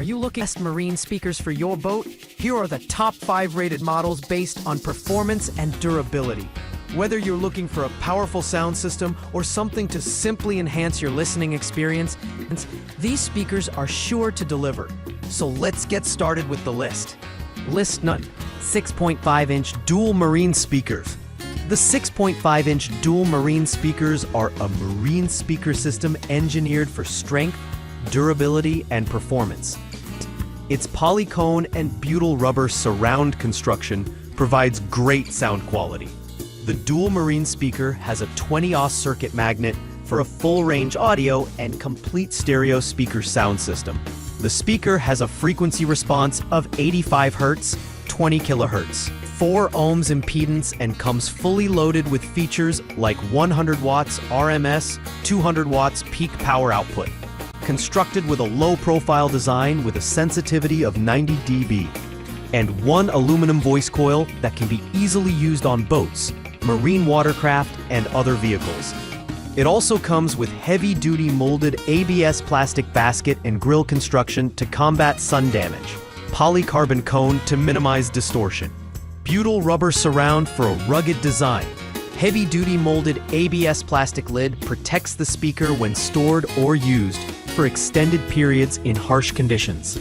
Are you looking at marine speakers for your boat? Here are the top 5 rated models based on performance and durability. Whether you're looking for a powerful sound system or something to simply enhance your listening experience, these speakers are sure to deliver. So let's get started with the list. List none. 6.5-inch dual marine speakers. The 6.5-inch dual marine speakers are a marine speaker system engineered for strength, durability, and performance. Its polycone and butyl rubber surround construction provides great sound quality. The dual marine speaker has a 20-ohm circuit magnet for a full-range audio and complete stereo speaker sound system. The speaker has a frequency response of 85 Hz, 20 kHz, 4 ohms impedance, and comes fully loaded with features like 100 watts RMS, 200 watts peak power output. Constructed with a low-profile design with a sensitivity of 90 dB, and one aluminum voice coil that can be easily used on boats, marine watercraft, and other vehicles. It also comes with heavy-duty molded ABS plastic basket and grille construction to combat sun damage, polycarbon cone to minimize distortion, butyl rubber surround for a rugged design. Heavy-duty molded ABS plastic lid protects the speaker when stored or used for extended periods in harsh conditions.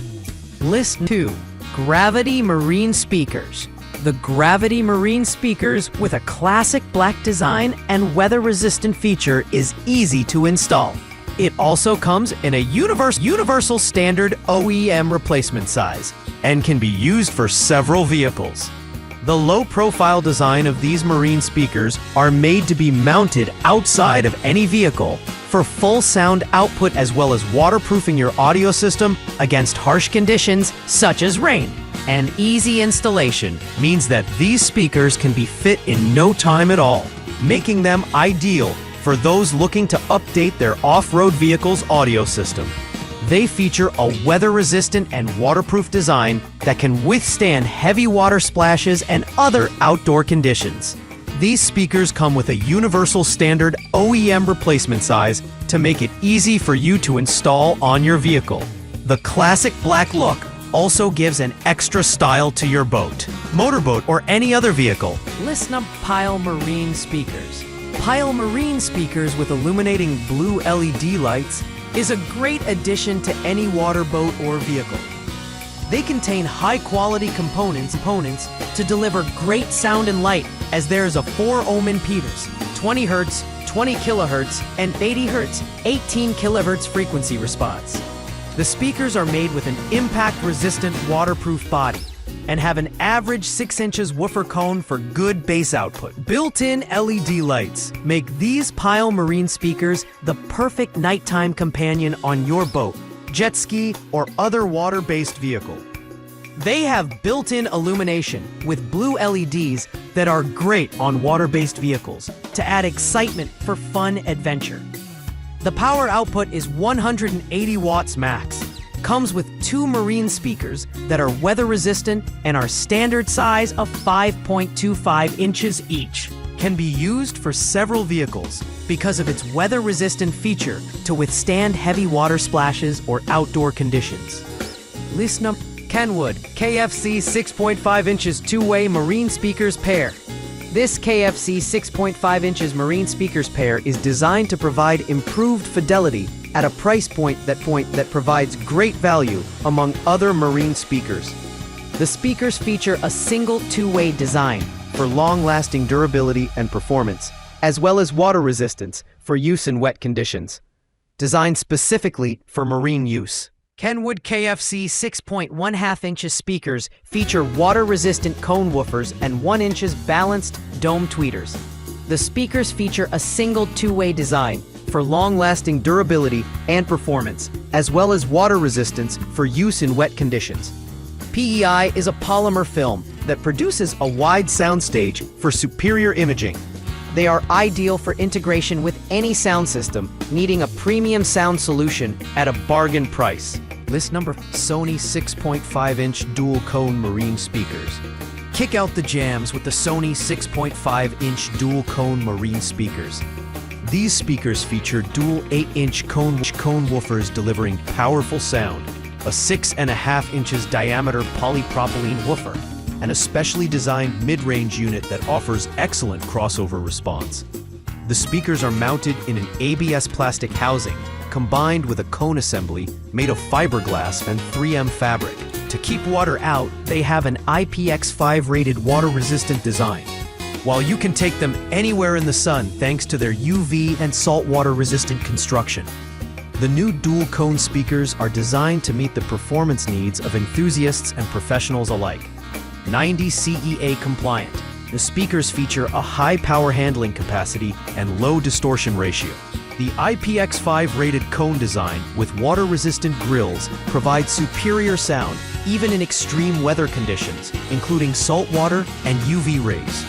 List 2. Gravity Marine Speakers. The Gravity Marine Speakers with a classic black design and weather-resistant feature is easy to install. It also comes in a universal standard OEM replacement size and can be used for several vehicles. The low-profile design of these marine speakers are made to be mounted outside of any vehicle for full sound output, as well as waterproofing your audio system against harsh conditions such as rain. And easy installation means that these speakers can be fit in no time at all, making them ideal for those looking to update their off-road vehicle's audio system. They feature a weather-resistant and waterproof design that can withstand heavy water splashes and other outdoor conditions. These speakers come with a universal standard OEM replacement size to make it easy for you to install on your vehicle. The classic black look also gives an extra style to your boat, motorboat, or any other vehicle. Listen up. Pile Marine Speakers. Pile Marine Speakers with illuminating blue LED lights is a great addition to any water boat or vehicle. They contain high-quality components to deliver great sound and light, as there is a 4 ohm impedance, 20 Hz, 20 kHz, and 80 Hz, 18 kHz frequency response. The speakers are made with an impact-resistant waterproof body and have an average 6 inches woofer cone for good bass output. Built-in LED lights make these Pile Marine speakers the perfect nighttime companion on your boat, jet ski, or other water-based vehicle. They have built-in illumination with blue LEDs that are great on water-based vehicles to add excitement for fun adventure. The power output is 180 watts max. Comes with 2 marine speakers that are weather-resistant and are standard size of 5.25 inches each. Can be used for several vehicles because of its weather-resistant feature to withstand heavy water splashes or outdoor conditions. List number: Kenwood KFC 6.5 inches two-way marine speakers pair. This KFC 6.5 inches marine speakers pair is designed to provide improved fidelity at a price point that provides great value among other marine speakers. The speakers feature a single two-way design for long-lasting durability and performance, as well as water resistance for use in wet conditions. Designed specifically for marine use. Kenwood KFC 6.1 inches speakers feature water-resistant cone woofers and 1 inches balanced dome tweeters. The speakers feature a single two-way design for long-lasting durability and performance, as well as water resistance for use in wet conditions. PEI is a polymer film that produces a wide soundstage for superior imaging. They are ideal for integration with any sound system needing a premium sound solution at a bargain price. List number: Sony 6.5-inch dual-cone marine speakers. Kick out the jams with the Sony 6.5-inch dual-cone marine speakers. These speakers feature dual 8-inch cone woofers delivering powerful sound a 6.5 inches diameter polypropylene woofer, and a specially designed mid-range unit that offers excellent crossover response. The speakers are mounted in an ABS plastic housing, combined with a cone assembly made of fiberglass and 3M fabric. To keep water out, they have an IPX5 rated water-resistant design, while you can take them anywhere in the sun thanks to their UV and saltwater resistant construction. The new dual cone speakers are designed to meet the performance needs of enthusiasts and professionals alike. 90 CEA compliant, the speakers feature a high power handling capacity and low distortion ratio. The IPX5 rated cone design with water-resistant grills provides superior sound even in extreme weather conditions, including saltwater and UV rays.